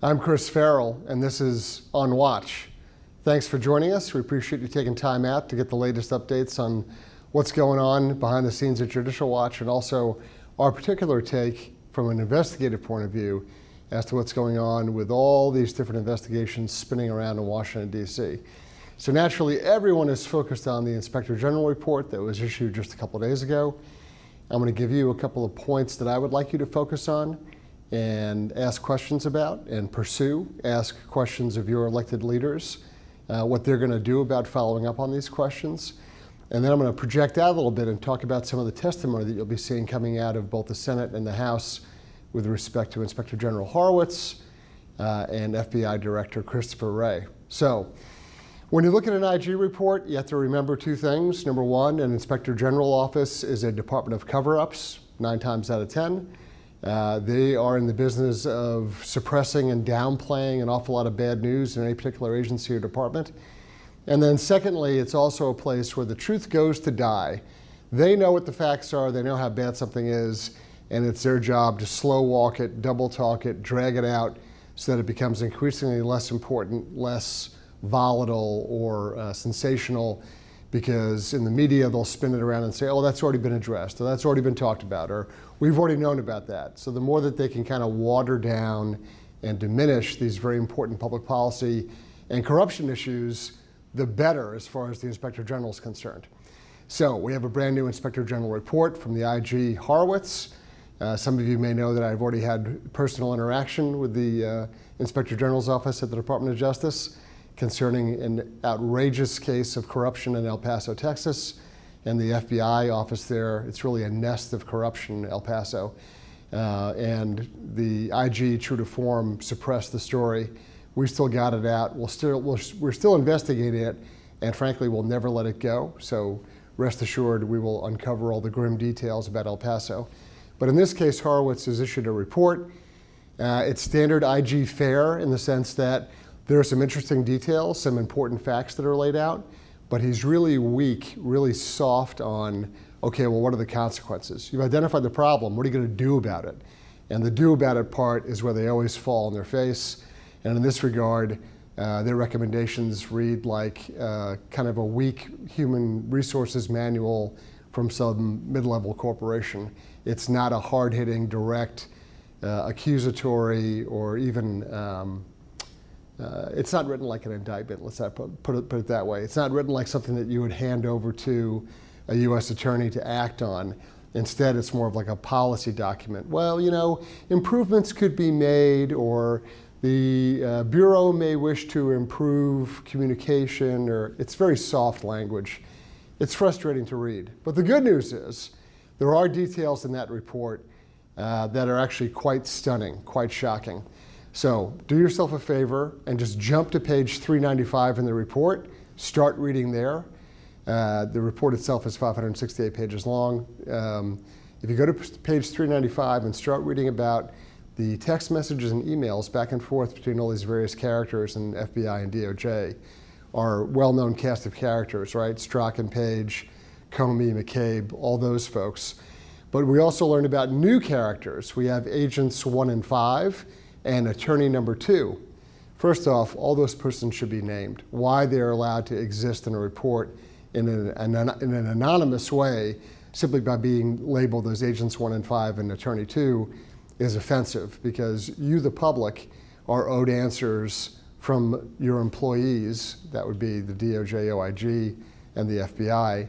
I'm Chris Farrell, and this is On Watch. Thanks for joining us. We appreciate you taking time out to get the latest updates on what's going on behind the scenes at Judicial Watch, and also our particular take from an investigative point of view as to what's going on with all these different investigations spinning around in Washington, D.C. So naturally, everyone is focused on the Inspector General report that was issued just a couple of days ago. I'm going to give you a couple of points that I would like you to focus on and ask questions about and pursue. Ask questions of your elected leaders, what they're going to do about following up on these questions. And then I'm going to project out a little bit and talk about some of the testimony that you'll be seeing coming out of both the Senate and the House with respect to Inspector General Horowitz and FBI Director Christopher Wray. So when you look at an IG report, you have to remember two things. Number one, an Inspector General office is a department of cover-ups, 9 times out of 10. They are in the business of suppressing and downplaying an awful lot of bad news in any particular agency or department. And then secondly, it's also a place where the truth goes to die. They know what the facts are, they know how bad something is, and it's their job to slow walk it, double talk it, drag it out so that it becomes increasingly less important, less volatile or sensational, because in the media they'll spin it around and say, oh, that's already been addressed, or that's already been talked about, or we've already known about that. So the more that they can kind of water down and diminish these very important public policy and corruption issues, the better as far as the Inspector General is concerned. So we have a brand new Inspector General report from the IG Horowitz. Some of you may know that I've already had personal interaction with the Inspector General's office at the Department of Justice concerning an outrageous case of corruption in El Paso, Texas, and the FBI office there. It's really a nest of corruption in El Paso. And the IG, true to form, suppressed the story. We still got it out. We're still investigating it, and frankly, we'll never let it go. So rest assured, we will uncover all the grim details about El Paso. But in this case, Horowitz has issued a report. It's standard IG fare in the sense that there are some interesting details, some important facts that are laid out, but he's really weak, really soft on, okay, well, what are the consequences? You've identified the problem, what are you going to do about it? And the do about it part is where they always fall on their face. And in this regard, their recommendations read like kind of a weak human resources manual from some mid-level corporation. It's not a hard-hitting, direct, accusatory, or even it's not written like an indictment, let's not put it that way. It's not written like something that you would hand over to a U.S. attorney to act on. Instead, it's more of like a policy document. Well, you know, improvements could be made, or the Bureau may wish to improve communication, or it's very soft language. It's frustrating to read. But the good news is there are details in that report that are actually quite stunning, quite shocking. So do yourself a favor and just jump to page 395 in the report. Start reading there. The report itself is 568 pages long. If you go to page 395 and start reading about the text messages and emails back and forth between all these various characters in FBI and DOJ, our well-known cast of characters, right? Strzok and Page, Comey, McCabe, all those folks. But we also learned about new characters. We have agents 1 and 5 and attorney number 2. First off, all those persons should be named. Why they're allowed to exist in a report in an anonymous way, simply by being labeled as agents 1 and 5 and attorney 2, is offensive, because you, the public, are owed answers from your employees. That would be the DOJ, OIG, and the FBI.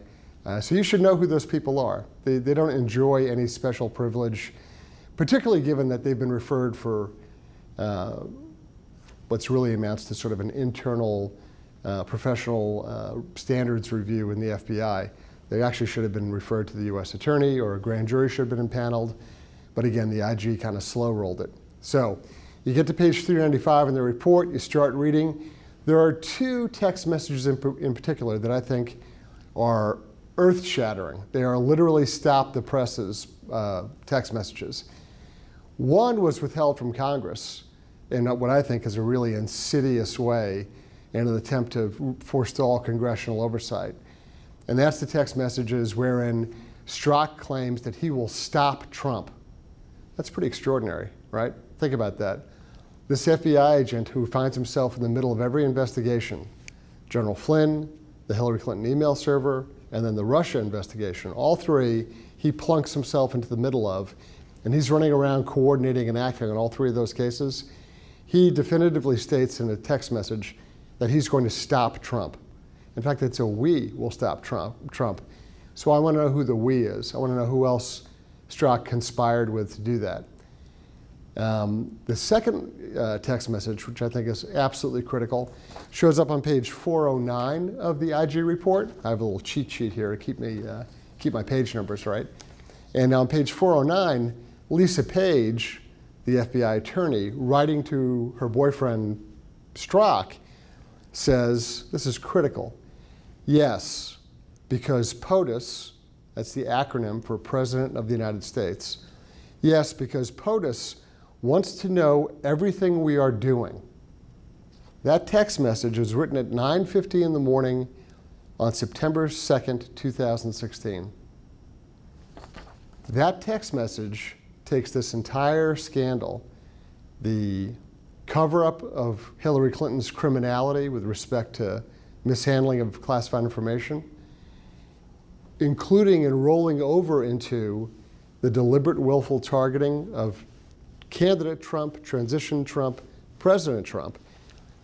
So you should know who those people are. They don't enjoy any special privilege, particularly given that they've been referred for what's really amounts to sort of an internal professional standards review in the FBI. They actually should have been referred to the U.S. attorney, or a grand jury should have been impaneled. But again, the IG kind of slow rolled it. So you get to page 395 in the report, you start reading. There are 2 text messages in particular that I think are earth-shattering. They are literally stop the presses text messages. One was withheld from Congress in what I think is a really insidious way, in an attempt to forestall congressional oversight. And that's the text messages wherein Strzok claims that he will stop Trump. That's pretty extraordinary, right? Think about that. This FBI agent who finds himself in the middle of every investigation, General Flynn, the Hillary Clinton email server, and then the Russia investigation, all three he plunks himself into the middle of, and he's running around coordinating and acting on all three of those cases. He definitively states in a text message that he's going to stop Trump. In fact, it's a we will stop Trump. So I want to know who the we is. I want to know who else Strzok conspired with to do that. The second text message, which I think is absolutely critical, shows up on page 409 of the IG report. I have a little cheat sheet here to keep my page numbers right. And on page 409, Lisa Page, the FBI attorney, writing to her boyfriend Strzok, says, this is critical, yes, because POTUS, that's the acronym for President of the United States, yes, because POTUS wants to know everything we are doing. That text message was written at 9:50 in the morning on September 2nd, 2016. That text message takes this entire scandal, the cover-up of Hillary Clinton's criminality with respect to mishandling of classified information, including and rolling over into the deliberate, willful targeting of candidate Trump, transition Trump, President Trump.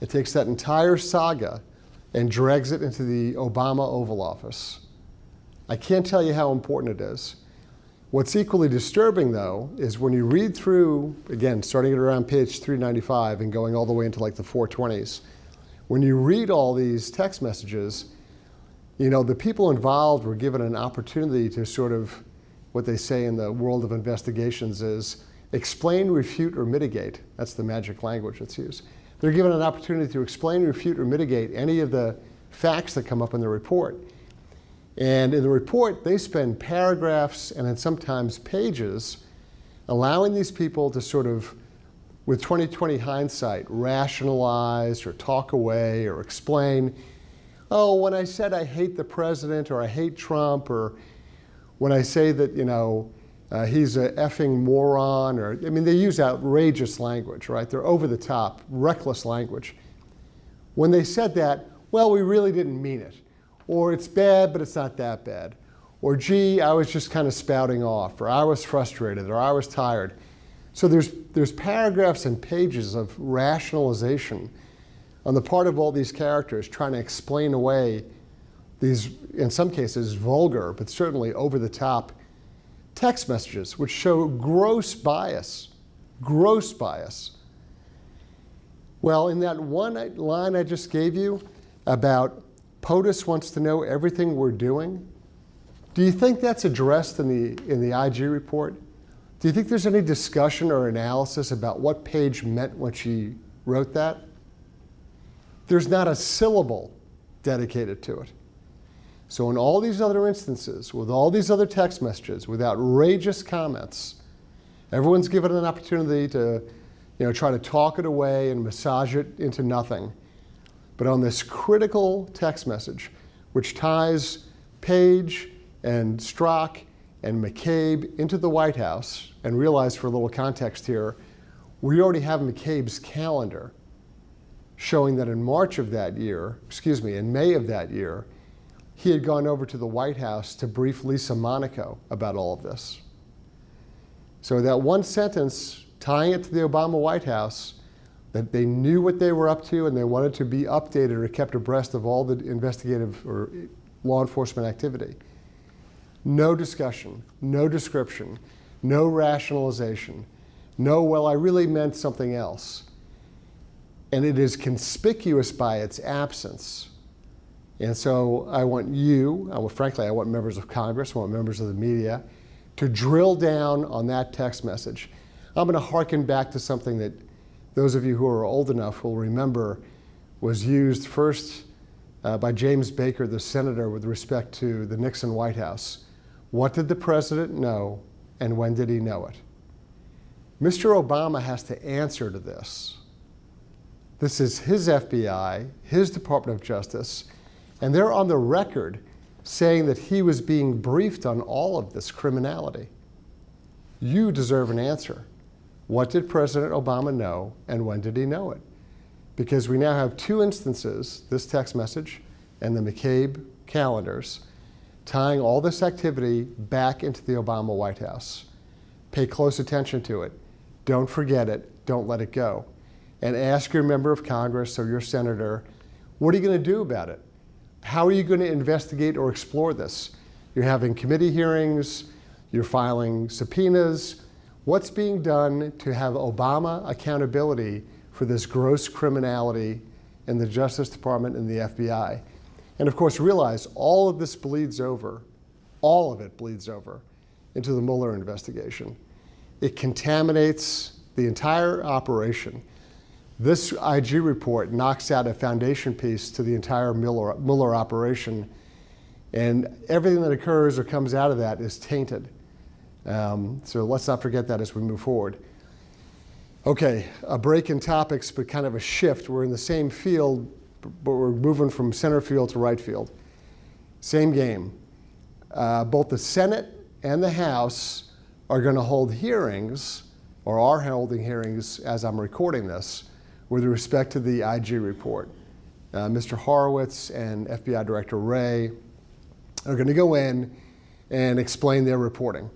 It takes that entire saga and drags it into the Obama Oval Office. I can't tell you how important it is. What's equally disturbing, though, is when you read through, again, starting at around page 395 and going all the way into like the 420s, when you read all these text messages, you know, the people involved were given an opportunity to sort of, what they say in the world of investigations is, explain, refute, or mitigate. That's the magic language that's used. They're given an opportunity to explain, refute, or mitigate any of the facts that come up in the report. And in the report, they spend paragraphs and then sometimes pages allowing these people to sort of, with 20/20 hindsight, rationalize or talk away or explain, oh, when I said I hate the president or I hate Trump, or when I say that, you know, he's a effing moron, or, I mean, they use outrageous language, right? They're over the top, reckless language. When they said that, well, we really didn't mean it. Or it's bad, but it's not that bad. Or gee, I was just kind of spouting off, or I was frustrated, or I was tired. So there's paragraphs and pages of rationalization on the part of all these characters trying to explain away these, in some cases, vulgar, but certainly over the top text messages, which show gross bias. Gross bias. Well, in that one line I just gave you about POTUS wants to know everything we're doing, do you think that's addressed in the IG report? Do you think there's any discussion or analysis about what Page meant when she wrote that? There's not a syllable dedicated to it. So in all these other instances, with all these other text messages, with outrageous comments, everyone's given an opportunity to, you know, try to talk it away and massage it into nothing. But on this critical text message, which ties Page and Strzok and McCabe into the White House, and realize for a little context here, we already have McCabe's calendar showing that in March of that year, in May of that year, he had gone over to the White House to brief Lisa Monaco about all of this. So that one sentence tying it to the Obama White House, that they knew what they were up to and they wanted to be updated or kept abreast of all the investigative or law enforcement activity. No discussion, no description, no rationalization, no, well, I really meant something else. And it is conspicuous by its absence. And so I want you, frankly, I want members of Congress, I want members of the media to drill down on that text message. I'm going to hearken back to something that those of you who are old enough will remember was used first by James Baker, the senator, with respect to the Nixon White House. What did the president know, and when did he know it? Mr. Obama has to answer to this. This is his FBI, his Department of Justice, and they're on the record saying that he was being briefed on all of this criminality. You deserve an answer. What did President Obama know, and when did he know it? Because we now have two instances, this text message and the McCabe calendars, tying all this activity back into the Obama White House. Pay close attention to it. Don't forget it. Don't let it go. And ask your member of Congress or your senator, what are you going to do about it? How are you going to investigate or explore this? You're having committee hearings, you're filing subpoenas. What's being done to have Obama accountability for this gross criminality in the Justice Department and the FBI? And of course, realize all of this bleeds over, all of it bleeds over into the Mueller investigation. It contaminates the entire operation. This IG report knocks out a foundation piece to the entire Mueller operation, and everything that occurs or comes out of that is tainted. So let's not forget that as we move forward. Okay, a break in topics, but kind of a shift. We're in the same field, but we're moving from center field to right field. Same game. Both the Senate and the House are going to hold hearings, or are holding hearings as I'm recording this, with respect to the IG report. Mr. Horowitz and FBI Director Wray are going to go in and explain their reporting.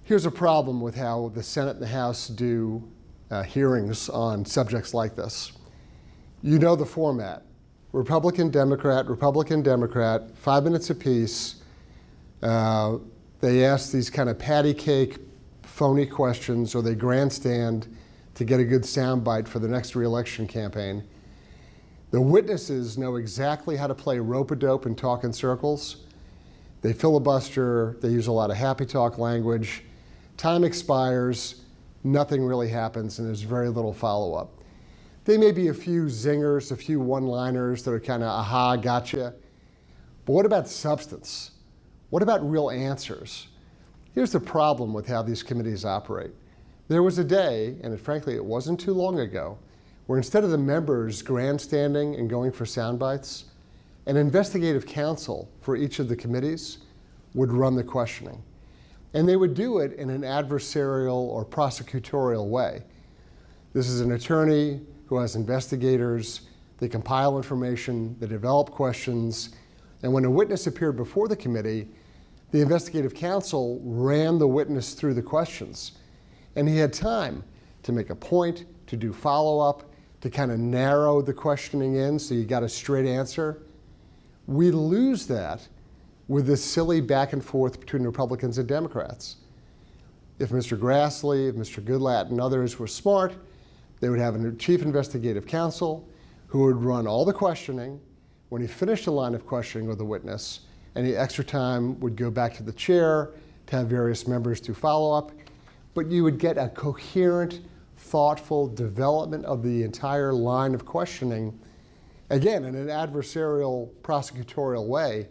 Here's a problem with how the Senate and the House do hearings on subjects like this. You know the format. Republican, Democrat, 5 minutes apiece. They ask these kind of patty cake, phony questions, or they grandstand to get a good soundbite for the next re-election campaign. The witnesses know exactly how to play rope-a-dope and talk in circles. They filibuster, they use a lot of happy talk language. Time expires, nothing really happens, and there's very little follow-up. There may be a few zingers, a few one-liners that are kind of, aha, gotcha. But what about substance? What about real answers? Here's the problem with how these committees operate. There was a day, and frankly it wasn't too long ago, where instead of the members grandstanding and going for sound bites, an investigative counsel for each of the committees would run the questioning. And they would do it in an adversarial or prosecutorial way. This is an attorney who has investigators, they compile information, they develop questions, and when a witness appeared before the committee, the investigative counsel ran the witness through the questions. And he had time to make a point, to do follow-up, to kind of narrow the questioning in so you got a straight answer. We lose that with this silly back and forth between Republicans and Democrats. If Mr. Grassley, if Mr. Goodlatte and others were smart, they would have a chief investigative counsel who would run all the questioning. When he finished the line of questioning with the witness, any extra time would go back to the chair to have various members do follow-up. But you would get a coherent, thoughtful development of the entire line of questioning, again, in an adversarial, prosecutorial way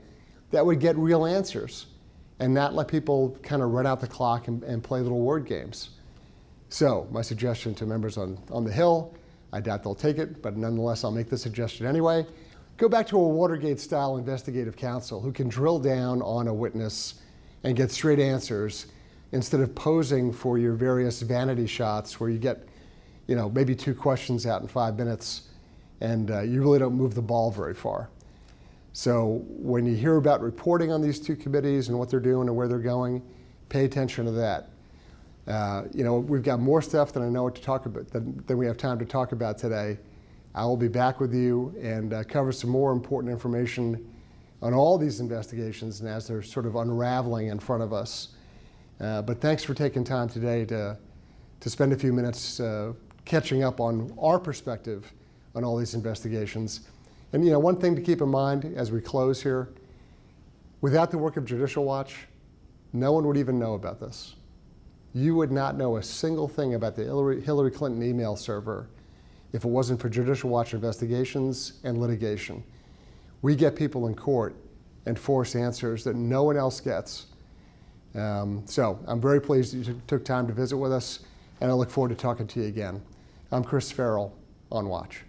that would get real answers and not let people kind of run out the clock and play little word games. So my suggestion to members on the Hill, I doubt they'll take it, but nonetheless, I'll make the suggestion anyway. Go back to a Watergate-style investigative counsel who can drill down on a witness and get straight answers instead of posing for your various vanity shots where you get, maybe 2 questions out in 5 minutes and you really don't move the ball very far. So when you hear about reporting on these 2 committees and what they're doing and where they're going, pay attention to that. We've got more stuff than I know what to talk about, than we have time to talk about today. I will be back with you and cover some more important information on all these investigations and as they're sort of unraveling in front of us. But thanks for taking time today to spend a few minutes catching up on our perspective on all these investigations. And one thing to keep in mind as we close here, without the work of Judicial Watch, no one would even know about this. You would not know a single thing about the Hillary Clinton email server if it wasn't for Judicial Watch investigations and litigation. We get people in court and force answers that no one else gets. So I'm very pleased that you took time to visit with us, and I look forward to talking to you again. I'm Chris Farrell on Watch.